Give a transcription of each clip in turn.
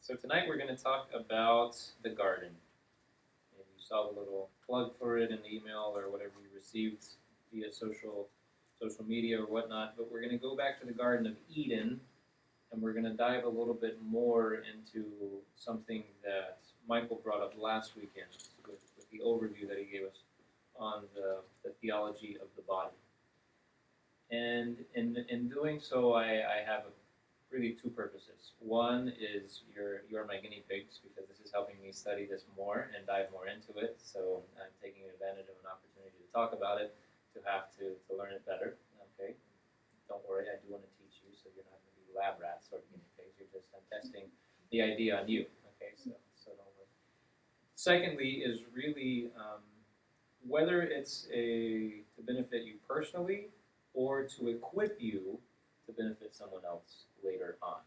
So tonight we're going to talk about the garden. And you saw the little plug for it in the email or whatever you received via social media or whatnot. But we're going to go back to the Garden of Eden, and we're going to dive a little bit more into something that Michael brought up last weekend with the overview that he gave us on the theology of the body. And in doing so, I have really two purposes. One is you're my guinea pigs because this is helping me study this more and dive more into it. So I'm taking advantage of an opportunity to talk about it, to learn it better. Okay, don't worry, I do want to teach you, so you're not going to be lab rats or guinea pigs. I'm testing the idea on you. Okay, so don't worry. Secondly, is really whether it's to benefit you personally or to equip you to benefit someone else later on.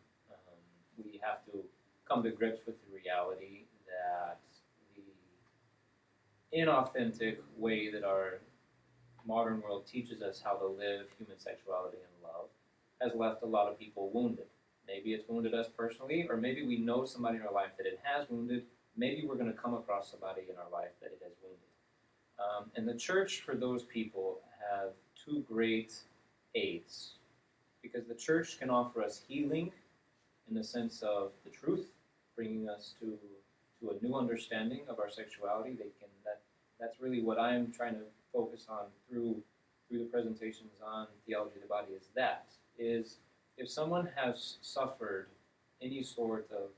We have to come to grips with the reality that the inauthentic way that our modern world teaches us how to live human sexuality and love has left a lot of people wounded. Maybe it's wounded us personally, or maybe we know somebody in our life that it has wounded. Maybe we're going to come across somebody in our life that it has wounded. And the church, for those people, have two great aids. Because the church can offer us healing in the sense of the truth, bringing us to a new understanding of our sexuality. That's really what I'm trying to focus on through the presentations on theology of the body. Is if someone has suffered any sort of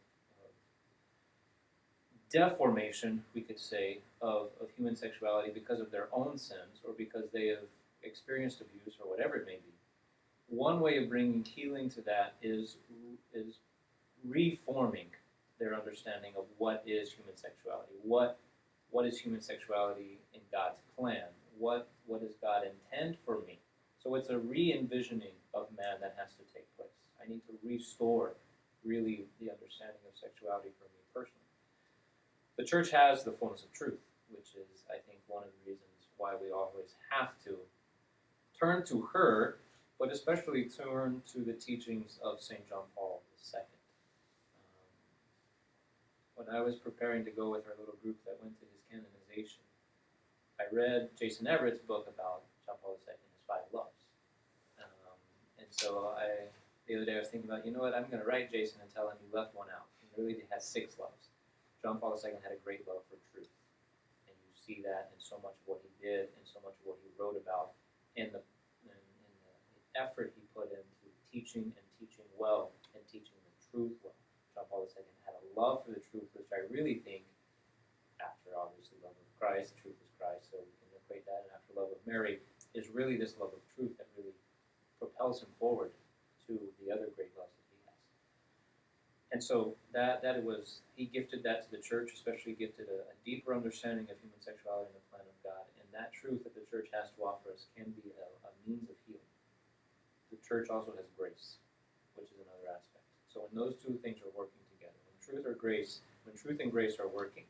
deformation, we could say, of human sexuality because of their own sins or because they have experienced abuse or whatever it may be. One way of bringing healing to that is reforming their understanding of what is human sexuality. What is human sexuality in God's plan? What does God intend for me? So it's a re-envisioning of man that has to take place. I need to restore really the understanding of sexuality for me personally. The church has the fullness of truth, which is, I think, one of the reasons why we always have to turn to her, but especially turn to the teachings of St. John Paul II. When I was preparing to go with our little group that went to his canonization, I read Jason Everett's book about John Paul II and his 5 loves. And so the other day I was thinking about, you know what, I'm going to write Jason and tell him he left one out. He really has 6 loves. John Paul II had a great love for truth. And you see that in so much of what he did and so much of what he wrote about in the effort he put into teaching well and teaching the truth well. John Paul II had a love for the truth, which I really think, after obviously love of Christ, truth is Christ, so we can equate that, and after love of Mary, is really this love of truth that really propels him forward to the other great loves that he has. And so he gifted that to the church, especially gifted a deeper understanding of human sexuality and the plan of God. And that truth that the church has to offer us can be a means of healing. The church also has grace, which is another aspect. So when those two things are working together, when truth and grace are working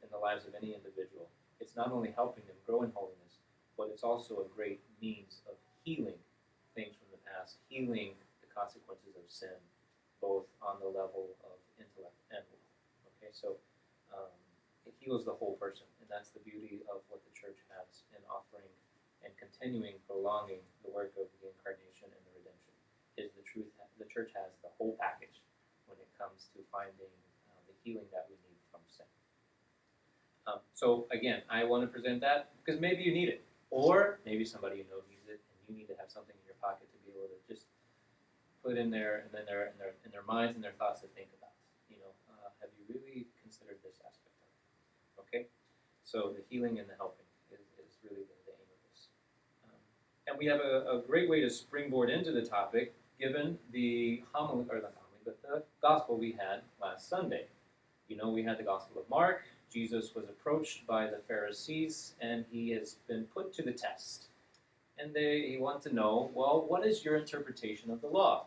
in the lives of any individual, it's not only helping them grow in holiness, but it's also a great means of healing things from the past, healing the consequences of sin, both on the level of intellect and will. Okay, so it heals the whole person, and that's the beauty of what the church has in offering and continuing, prolonging the work of the incarnation and the redemption. Is the truth? The church has the whole package when it comes to finding the healing that we need from sin. So again, I want to present that because maybe you need it, or maybe somebody you know needs it, and you need to have something in your pocket to be able to just put in there, and then in their minds and their thoughts to think about. Have you really considered this aspect of it? Okay, so the healing and the helping is really the aim of this. And we have a great way to springboard into the topic, given the gospel we had last Sunday. We had the Gospel of Mark. Jesus was approached by the Pharisees, and he has been put to the test. And they want to know, well, what is your interpretation of the law?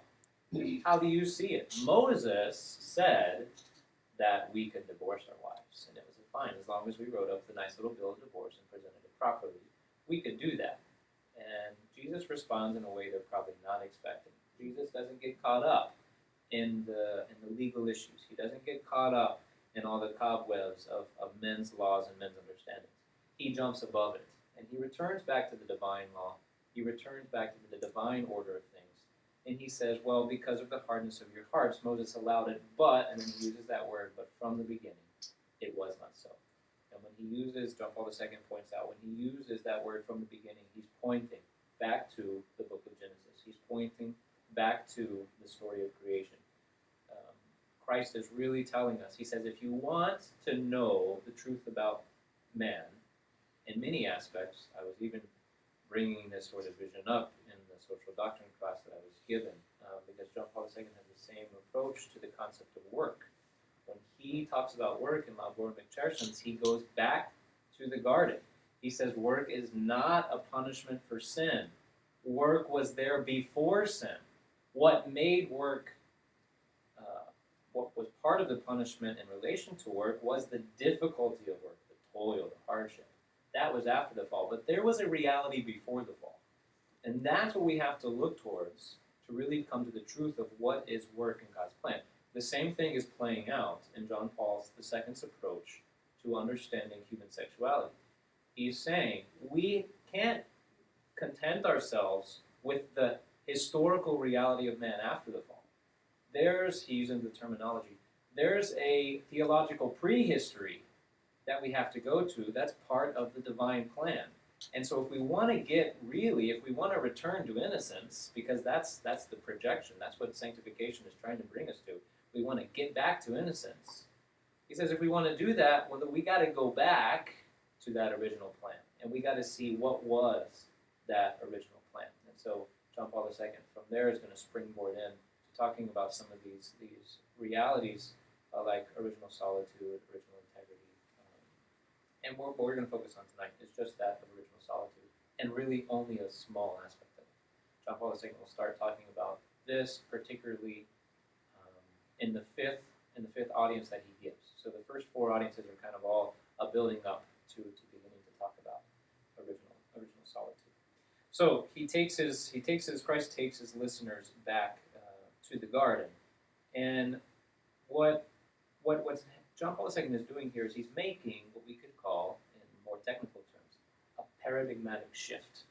How do you see it? Moses said that we could divorce our wives, and it was fine as long as we wrote up the nice little bill of divorce and presented it properly. We could do that. And Jesus responds in a way they're probably not expecting. Jesus doesn't get caught up in the legal issues. He doesn't get caught up in all the cobwebs of men's laws and men's understandings. He jumps above it, and he returns back to the divine law. He returns back to the divine order of things. And he says, well, because of the hardness of your hearts, Moses allowed it, but, and then he uses that word, but from the beginning, it was not so. And when he uses, John Paul II points out, when he uses that word from the beginning, he's pointing back to the book of Genesis. He's pointing back to the story of creation. Christ is really telling us, he says, if you want to know the truth about man, in many aspects, I was even bringing this sort of vision up in the social doctrine class that I was given, because John Paul II has the same approach to the concept of work. When he talks about work in Labor McCherson's, he goes back to the garden. He says work is not a punishment for sin. Work was there before sin. What made work, what was part of the punishment in relation to work was the difficulty of work, the toil, the hardship. That was after the fall. But there was a reality before the fall. And that's what we have to look towards to really come to the truth of what is work in God's plan. The same thing is playing out in John Paul II's approach to understanding human sexuality. He's saying we can't content ourselves with the historical reality of man after the fall. He's using the terminology, there's a theological prehistory that we have to go to that's part of the divine plan. And so if we want to return to innocence, because that's the projection, that's what sanctification is trying to bring us to, we want to get back to innocence. He says if we want to do that, well, then we got to go back to that original plan, and we got to see what was that original plan. And so John Paul II from there is going to springboard in to talking about some of these realities like original solitude, original integrity. And what we're going to focus on tonight is just that of original solitude, and really only a small aspect of it. John Paul II will start talking about this particularly in the fifth audience that he gives. So the first four audiences are kind of all building up to beginning to talk about original solitude. So Christ takes his listeners back to the garden, and what John Paul II is doing here is he's making what we could call, in more technical terms, a paradigmatic shift.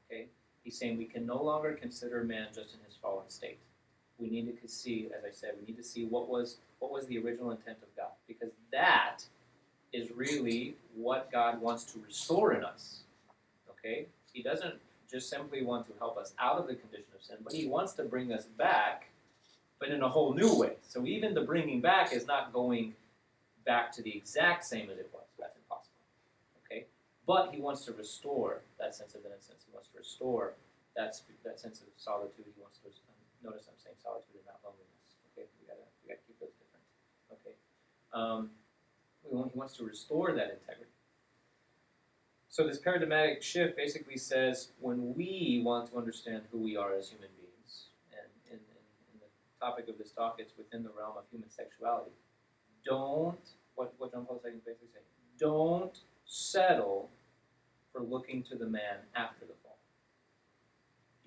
Okay, he's saying we can no longer consider man just in his fallen state. We need to see, as I said, we need to see what was the original intent of God, because that is really what God wants to restore in us. Okay, he doesn't just simply want to help us out of the condition of sin, but he wants to bring us back, but in a whole new way. So even the bringing back is not going back to the exact same as it was. That's impossible. Okay, but he wants to restore that sense of innocence. He wants to restore that sense of solitude. He wants to notice I'm saying solitude and not loneliness. Okay, we gotta keep those different. Okay, he wants to restore that integrity. So this paradigmatic shift basically says when we want to understand who we are as human beings, and in the topic of this talk, it's within the realm of human sexuality. What John Paul II is basically saying, don't settle for looking to the man after the fall.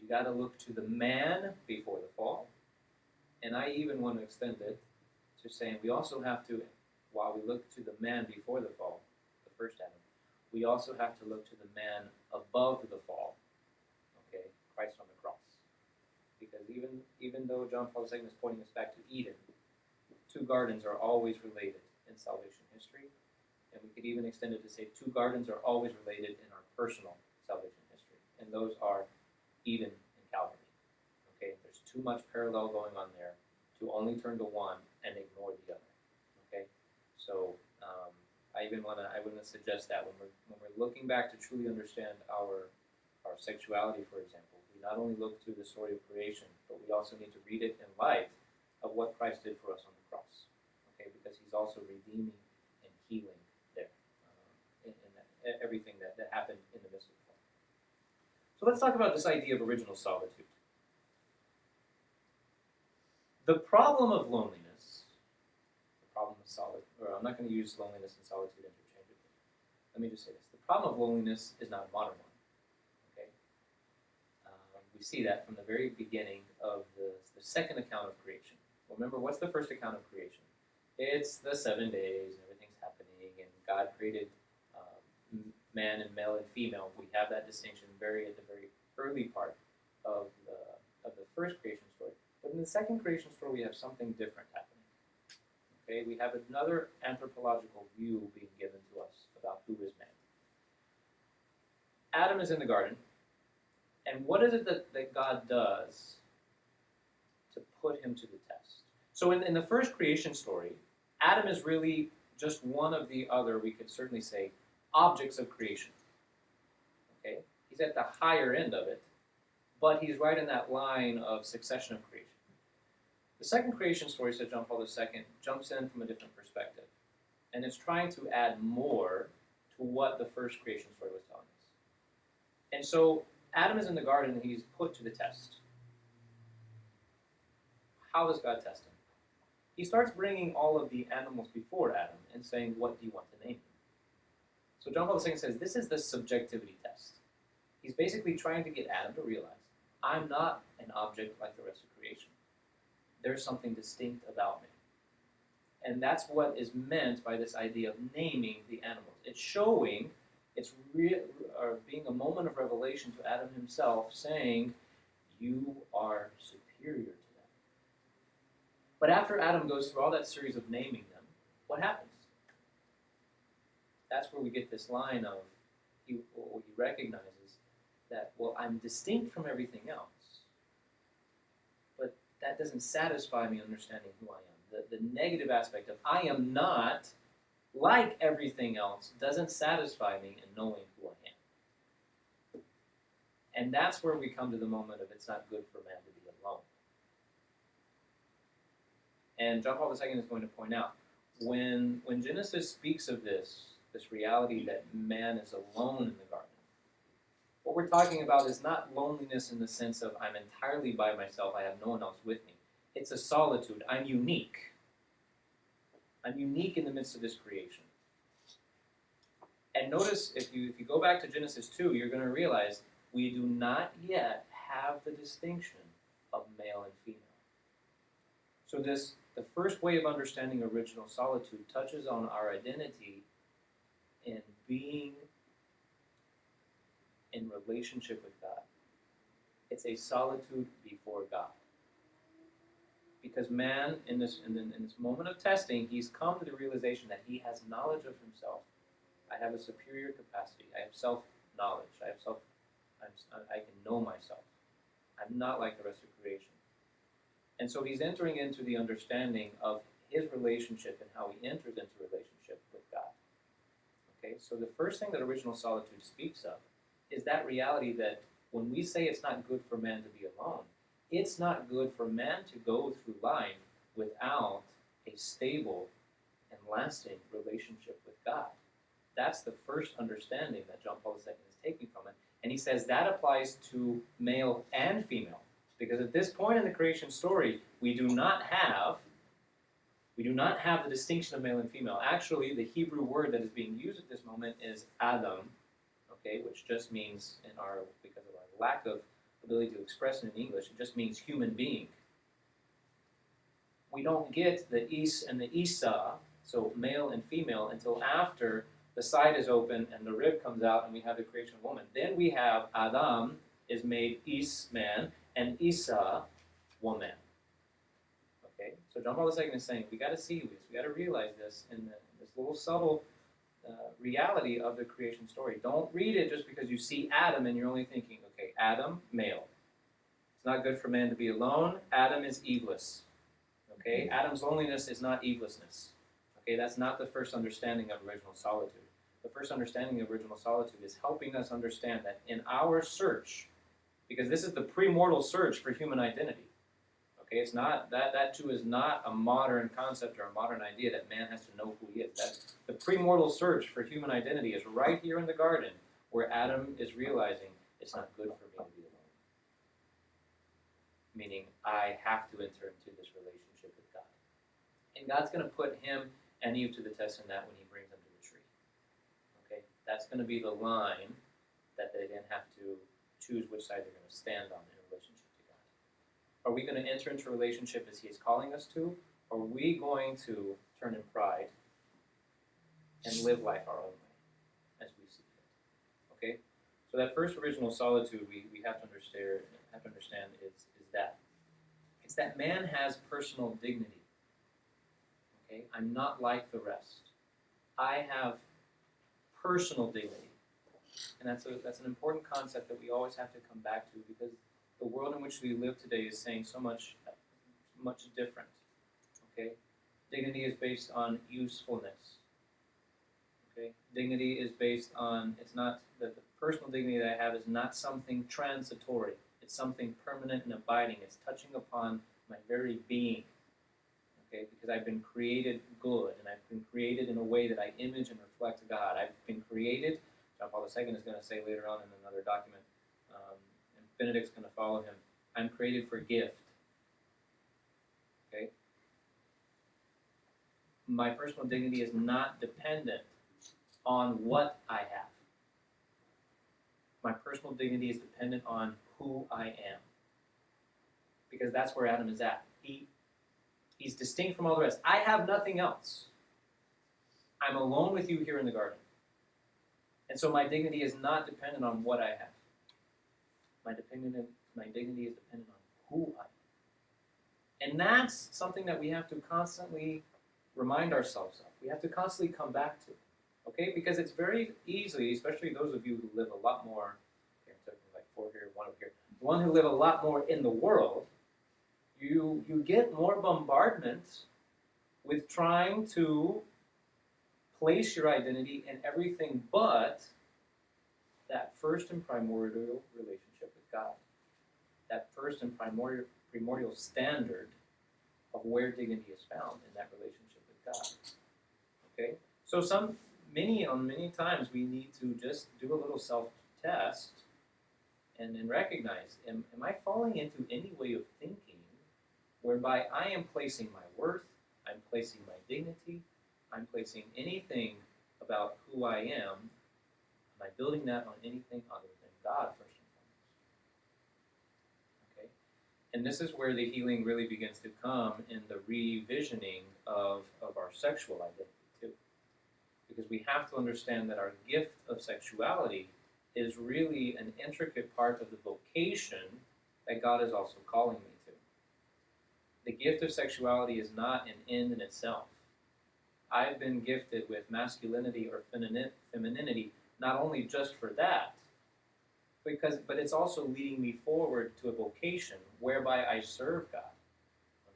You got to look to the man before the fall, and I even want to extend it to saying we also have to, while we look to the man before the fall, the first Adam, we also have to look to the man above the fall, okay, Christ on the cross. Because even though John Paul II is pointing us back to Eden, two gardens are always related in salvation history, and we could even extend it to say two gardens are always related in our personal salvation history, and those are Eden and Calvary. Okay, there's too much parallel going on there to only turn to one and ignore the other. Okay, so I want to suggest that when we're looking back to truly understand our sexuality, for example, we not only look to the story of creation, but we also need to read it in light of what Christ did for us on the cross. Okay, because he's also redeeming and healing there in everything that happened in the midst of the fall. So let's talk about this idea of original solitude. The problem of loneliness, the problem of solitude, or I'm not going to use loneliness and solitude interchangeably. Let me just say this. The problem of loneliness is not a modern one. Okay? we see that from the very beginning of the second account of creation. Remember, what's the first account of creation? It's the 7 days, and everything's happening, and God created man and male and female. We have that distinction at the very early part of the first creation story. But in the second creation story, we have something different happening. Okay, we have another anthropological view being given to us about who is man. Adam is in the garden, and what is it that God does to put him to the test? So in the first creation story, Adam is really just one of the other, we could certainly say, objects of creation. Okay? He's at the higher end of it, but he's right in that line of succession of creation. The second creation story, said John Paul II, jumps in from a different perspective, and it's trying to add more to what the first creation story was telling us. And so Adam is in the garden and he's put to the test. How does God test him? He starts bringing all of the animals before Adam and saying, what do you want to name them? So John Paul II says, this is the subjectivity test. He's basically trying to get Adam to realize, I'm not an object like the rest of creation. There's something distinct about me. And that's what is meant by this idea of naming the animals. It's showing, being a moment of revelation to Adam himself, saying, you are superior to them. But after Adam goes through all that series of naming them, what happens? That's where we get this line of, he recognizes that, well, I'm distinct from everything else, but that doesn't satisfy me understanding who I am. The negative aspect of, I am not like everything else, doesn't satisfy me in knowing who I am. And that's where we come to the moment of, it's not good for man to be alone. And John Paul II is going to point out, when Genesis speaks of this reality that man is alone in the garden, what we're talking about is not loneliness in the sense of I'm entirely by myself, I have no one else with me. It's a solitude. I'm unique. I'm unique in the midst of this creation. And notice, if you go back to Genesis 2, you're going to realize we do not yet have the distinction of male and female. So the first way of understanding original solitude touches on our identity in being in relationship with God. It's a solitude before God. Because man, in this moment of testing, he's come to the realization that he has knowledge of himself. I have a superior capacity. I have self-knowledge. I can know myself. I'm not like the rest of creation. And so he's entering into the understanding of his relationship and how he enters into relationship with God. Okay, so the first thing that original solitude speaks of is that reality that when we say it's not good for man to be alone, it's not good for man to go through life without a stable and lasting relationship with God. That's the first understanding that John Paul II is taking from it. And he says that applies to male and female. Because at this point in the creation story, we do not have the distinction of male and female. Actually, the Hebrew word that is being used at this moment is Adam, okay, which just means, because of our lack of ability to express it in English, it just means human being. We don't get the Is and the Isa, so male and female, until after the side is open and the rib comes out and we have the creation of woman. Then we have Adam is made Is, man, and Isa, woman. Okay, so John Paul II is saying we got to see this, we got to realize this in this little subtle reality of the creation story. Don't read it just because you see Adam and you're only thinking, okay, Adam, male. It's not good for man to be alone. Adam is eveless. Okay, Adam's loneliness is not evelessness. Okay, that's not the first understanding of original solitude. The first understanding of original solitude is helping us understand that in our search, because this is the premortal search for human identity. Okay, it's not that too is not a modern concept or a modern idea that man has to know who he is. That the premortal search for human identity is right here in the garden, where Adam is realizing it's not good for me to be alone. Meaning, I have to enter into this relationship with God, and God's going to put him and Eve to the test in that when he brings them to the tree. Okay, that's going to be the line that they then have to choose which side they're going to stand on in Are we going to enter into a relationship as he is calling us to? Or are we going to turn in pride and live life our own way as we see fit? Okay? So that first original solitude we have to understand is that. It's that man has personal dignity. Okay? I'm not like the rest. I have personal dignity. And that's an important concept that we always have to come back to, because the world in which we live today is saying so much different. Okay? Dignity is based on usefulness. Okay? Dignity is based on, it's not, the personal dignity that I have is not something transitory. It's something permanent and abiding. It's touching upon my very being. Okay? Because I've been created good, and I've been created in a way that I image and reflect God. I've been created, John Paul II is going to say later on in another document, and Benedict's going to follow him, I'm created for gift. Okay? My personal dignity is not dependent on what I have. My personal dignity is dependent on who I am. Because that's where Adam is at. He's distinct from all the rest. I have nothing else. I'm alone with you here in the garden. And so my dignity is not dependent on what I have. My dignity is dependent on who I am. And that's something that we have to constantly remind ourselves of. We have to constantly come back to. Okay? Because it's very easily, especially those of you who live a lot more, okay, I'm talking like 4 here, 1 over here, the one who live a lot more in the world, you get more bombardment with trying to place your identity in everything but that first and primordial relationship with God. That first and primordial standard of where dignity is found in that relationship with God. Okay? So many times we need to just do a little self-test and then recognize, am I falling into any way of thinking whereby I am placing my worth, I'm placing my dignity, I'm placing anything about who I am I building that on anything other than God, first and foremost? Okay? And this is where the healing really begins to come in the revisioning of our sexual identity, too. Because we have to understand that our gift of sexuality is really an intricate part of the vocation that God is also calling me to. The gift of sexuality is not an end in itself. I've been gifted with masculinity or femininity not only just for that, but it's also leading me forward to a vocation whereby I serve God.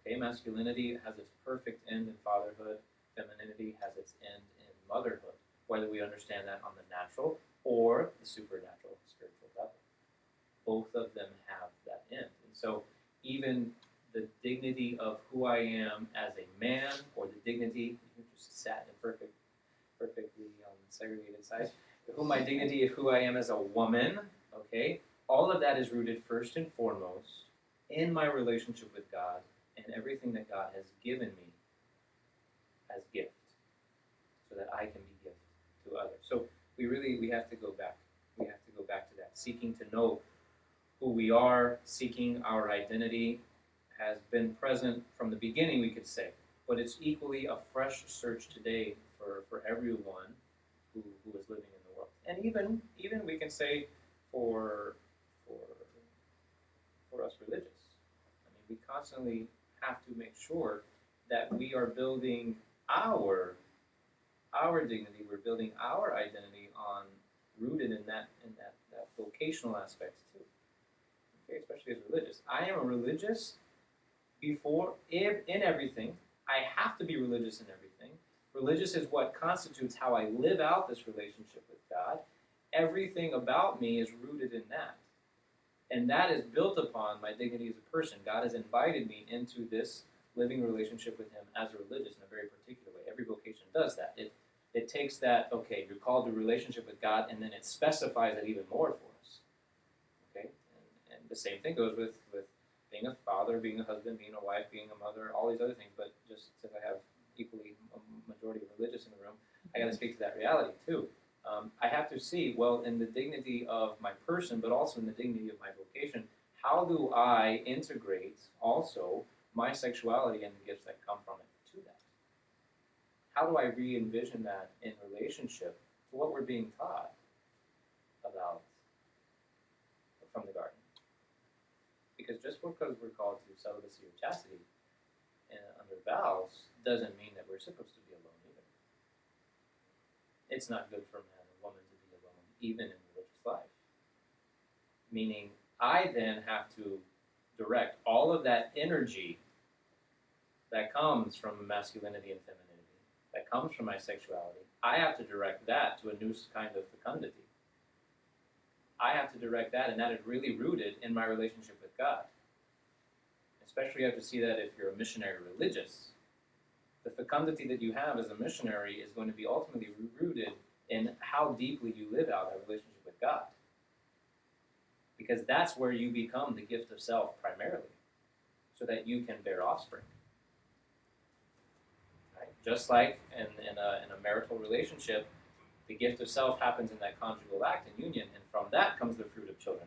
Okay, masculinity has its perfect end in fatherhood. Femininity has its end in motherhood, whether we understand that on the natural or the supernatural, spiritual level. Both of them have that end. And so even the dignity of who I am as a man, or the dignity, you just sat in perfectly segregated size, my dignity of who I am as a woman, okay, all of that is rooted first and foremost in my relationship with God and everything that God has given me as gift, so that I can be gift to others. So we have to go back. We have to go back to that, seeking to know who we are, seeking our identity has been present from the beginning, we could say, but it's equally a fresh search today for everyone who is living in the world. And even we can say for us religious. I mean, we constantly have to make sure that we are building our dignity, we're building our identity on, rooted in that vocational aspects too. Okay, especially as religious. I am a religious in everything. I have to be religious in everything. Religious is what constitutes how I live out this relationship with God. Everything about me is rooted in that. And that is built upon my dignity as a person. God has invited me into this living relationship with Him as a religious in a very particular way. Every vocation does that. It takes that, okay, you're called to a relationship with God, and then it specifies it even more for us. Okay? And the same thing goes with being a father, being a husband, being a wife, being a mother, all these other things. But just since I have equally a majority of religious in the room, I got to speak to that reality too. I have to see, well, in the dignity of my person, but also in the dignity of my vocation, how do I integrate also my sexuality and the gifts that come from it to that? How do I re-envision that in relationship to what we're being taught about from the garden? Because just because we're called to celibacy or chastity under vows doesn't mean that we're supposed to be alone either. It's not good for man or woman to be alone, even in religious life. Meaning, I then have to direct all of that energy that comes from masculinity and femininity, that comes from my sexuality. I have to direct that to a new kind of fecundity. I have to direct that, and that is really rooted in my relationship with God. Especially you have to see that if you're a missionary religious, the fecundity that you have as a missionary is going to be ultimately rooted in how deeply you live out that relationship with God. Because that's where you become the gift of self primarily, so that you can bear offspring. Right? Just like in a marital relationship, the gift of self happens in that conjugal act and union, and from that comes the fruit of children.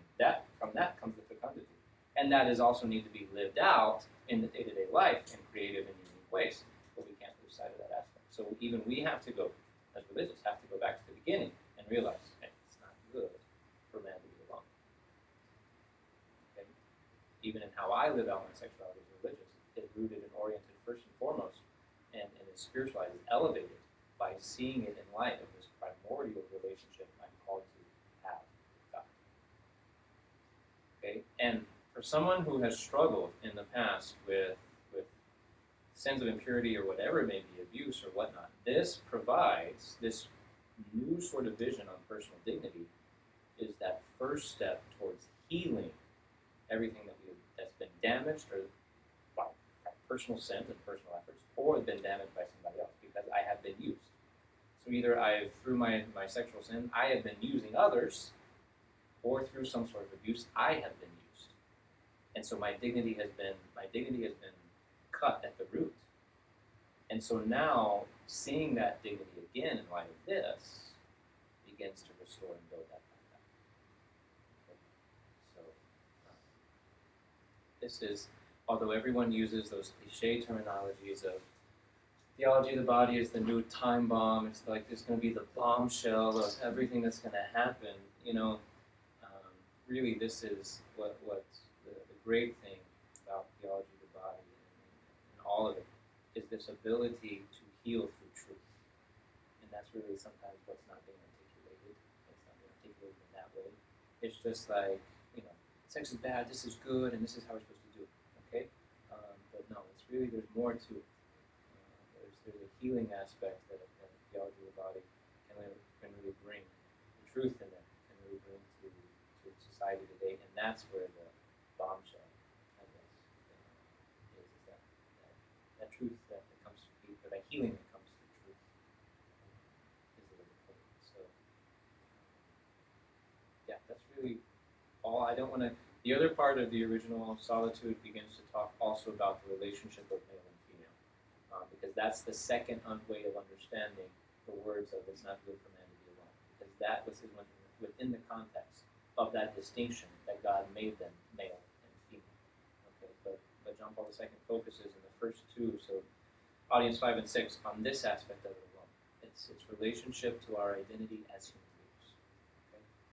From that comes the fecundity. And that is also need to be lived out in the day-to-day life in creative and unique ways. But we can't lose sight of that aspect. So even we have to go, as religious, have to go back to the beginning and realize, hey, it's not good for man to be alone. Okay? Even in how I live out my sexuality as religious, it's rooted and oriented first and foremost, and is spiritualized, is elevated by seeing it in light of this primordial relationship I'm called to have with God. Okay? And for someone who has struggled in the past with sins of impurity or whatever it may be, abuse or whatnot, this provides this new sort of vision on personal dignity is that first step towards healing everything that's been damaged or by personal sins and personal efforts, or been damaged by somebody else because I have been used. So either through my sexual sin, I have been using others, or through some sort of abuse, I have been used. And so my dignity has been cut at the root. And so now, seeing that dignity again in light of this begins to restore and build that back up. Okay. So this is, although everyone uses those cliche terminologies of theology of the body is the new time bomb, it's like it's going to be the bombshell of everything that's going to happen, really this is what the great thing about theology of the body and all of it is this ability to heal through truth. And that's really sometimes what's not being articulated. It's not being articulated in that way. It's just like, sex is bad, this is good, and this is how we're supposed to do it. Okay? But no, it's really, there's more to it. There's a healing aspect that theology of the body can really bring. The truth in it can really bring to society today, and that's where the bombshell, I guess, is that truth that comes to people, or that healing that comes to truth is a little bit. So, yeah, that's really all. I don't want to. The other part of the original Solitude begins to talk also about the relationship of male and female, because that's the second way of understanding the words of "it's not good for man to be alone," because that was within the context of that distinction that God made them male and female. Okay, but John Paul II focuses in the first two, so audience 5 and 6, on this aspect of it alone. It's relationship to our identity as human